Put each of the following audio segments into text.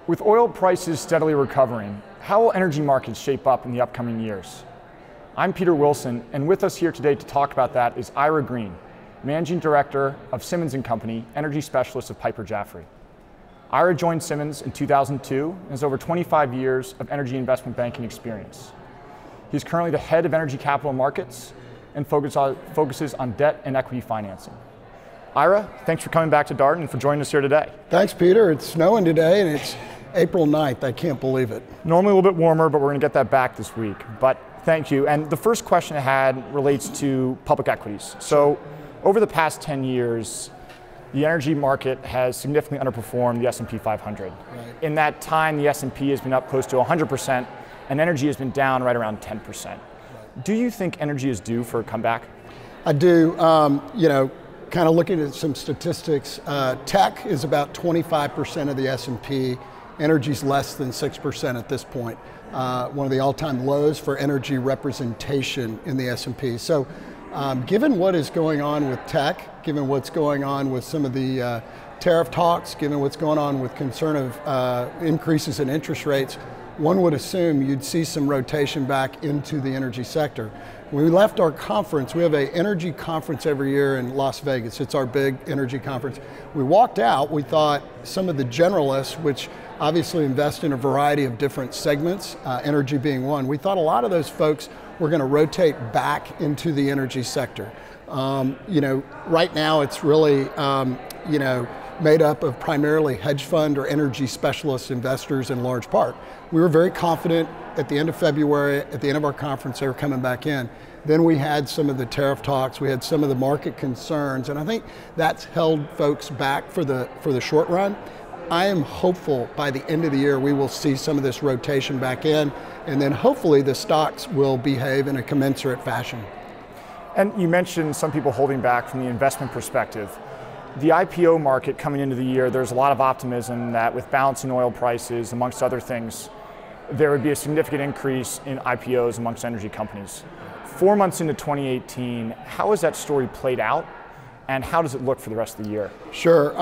With oil prices steadily recovering, how will energy markets shape up in the upcoming years? I'm Peter Wilson, and with us here today to talk about that is Ira Green, Managing Director of Simmons & Company, Energy Specialist of Piper Jaffray. Ira joined Simmons in 2002 and has over 25 years of energy investment banking experience. He's currently the head of energy capital markets and focuses on debt and equity financing. Ira, thanks for coming back to Darden and for joining us here today. Thanks, Peter. It's snowing today and it's April 9th. I can't believe it. Normally a little bit warmer, but we're going to get that back this week. But thank you. And the first question I had relates to public equities. So over the past 10 years, the energy market has significantly underperformed the S&P 500. Right. In that time, the S&P has been up close to 100%, and energy has been down right around 10%. Right. Do you think energy is due for a comeback? I do. Kind of looking at some statistics, tech is about 25% of the S&P. Energy's less than 6% at this point. One of the all-time lows for energy representation in the S&P. So given what is going on with tech, given what's going on with some of the tariff talks, given what's going on with concern of increases in interest rates, one would assume you'd see some rotation back into the energy sector. When we left our conference, we have an energy conference every year in Las Vegas. It's our big energy conference. We walked out, we thought some of the generalists, which obviously invest in a variety of different segments, energy being one, we thought a lot of those folks were going to rotate back into the energy sector. Right now it's really, made up of primarily hedge fund or energy specialist investors in large part. We were very confident at the end of February, at the end of our conference, they were coming back in. Then we had some of the tariff talks, we had some of the market concerns, and I think that's held folks back for the short run. I am hopeful by the end of the year we will see some of this rotation back in, and then hopefully the stocks will behave in a commensurate fashion. And you mentioned some people holding back from the investment perspective. The IPO market coming into the year, there's a lot of optimism that with balancing oil prices, amongst other things, there would be a significant increase in IPOs amongst energy companies. 4 months into 2018, how has that story played out, and how does it look for the rest of the year? Sure.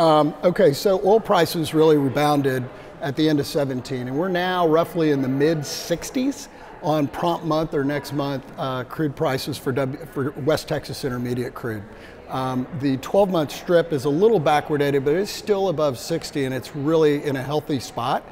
Okay, so oil prices really rebounded at the end of 17, and we're now roughly in the mid-60s on prompt month or next month crude prices for West Texas Intermediate crude. The 12-month strip is a little backwardated, but it's still above 60, and it's really in a healthy spot.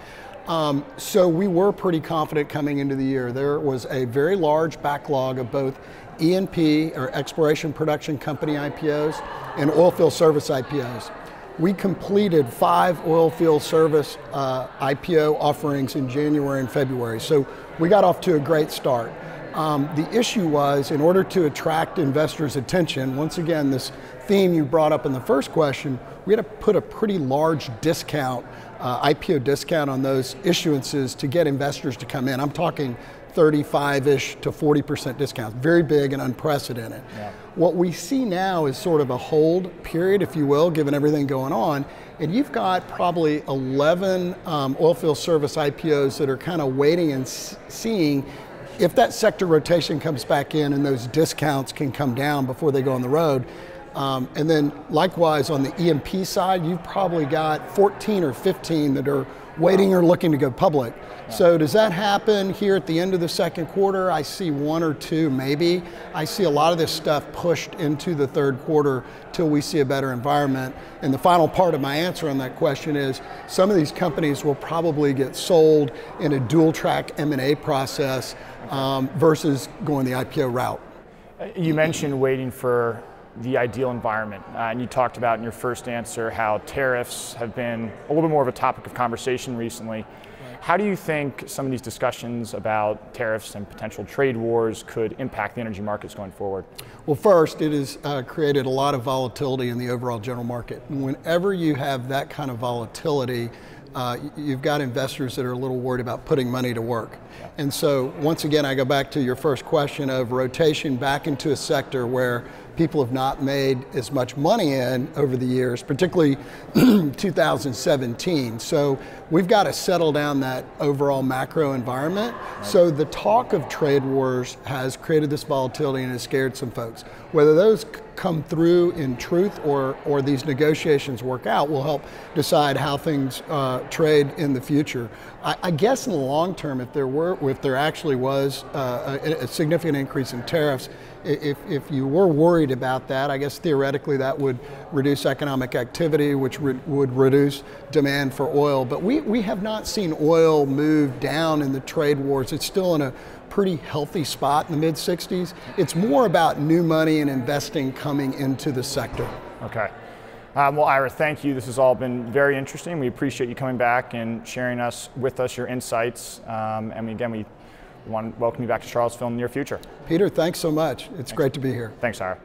So we were pretty confident coming into the year. There was a very large backlog of both E&P, or exploration production company IPOs, and oilfield service IPOs. We completed 5 oilfield service IPO offerings in January and February, so we got off to a great start. The issue was, in order to attract investors' attention, once again, this theme you brought up in the first question, we had to put a pretty large discount, IPO discount on those issuances to get investors to come in. I'm talking 35-ish to 40% discounts, very big and unprecedented. Yeah. What we see now is sort of a hold period, if you will, given everything going on, and you've got probably 11 oilfield service IPOs that are kind of waiting and seeing if that sector rotation comes back in and those discounts can come down before they go on the road. And then likewise on the E&P side, you've probably got 14 or 15 that are waiting or looking to go public. Yeah. So does that happen here at the end of the second quarter? I see 1 or 2 maybe. I see a lot of this stuff pushed into the third quarter till we see a better environment. And the final part of my answer on that question is some of these companies will probably get sold in a dual track M&A process versus going the IPO route. You mentioned waiting for the ideal environment, and you talked about in your first answer how tariffs have been a little bit more of a topic of conversation recently. Right. How do you think some of these discussions about tariffs and potential trade wars could impact the energy markets going forward? Well, first, it has created a lot of volatility in the overall general market. And whenever you have that kind of volatility, you've got investors that are a little worried about putting money to work. Yeah. And so once again, I go back to your first question of rotation back into a sector where people have not made as much money in over the years, particularly 2017. So we've got to settle down that overall macro environment. Right. So the talk of trade wars has created this volatility and has scared some folks. Whether those come through in truth or these negotiations work out will help decide how things trade in the future. I guess in the long term, if there actually was a significant increase in tariffs, if you were worried about that, I guess theoretically that would reduce economic activity, which would reduce demand for oil. But we have not seen oil move down in the trade wars. It's still in a pretty healthy spot in the mid-60s. It's more about new money and investing coming into the sector. Okay. Well, Ira, thank you. This has all been very interesting. We appreciate you coming back and sharing with us your insights. And again, we want to welcome you back to Charlottesville in the near future. Peter, thanks so much. It's great to be here. Thanks, Ira.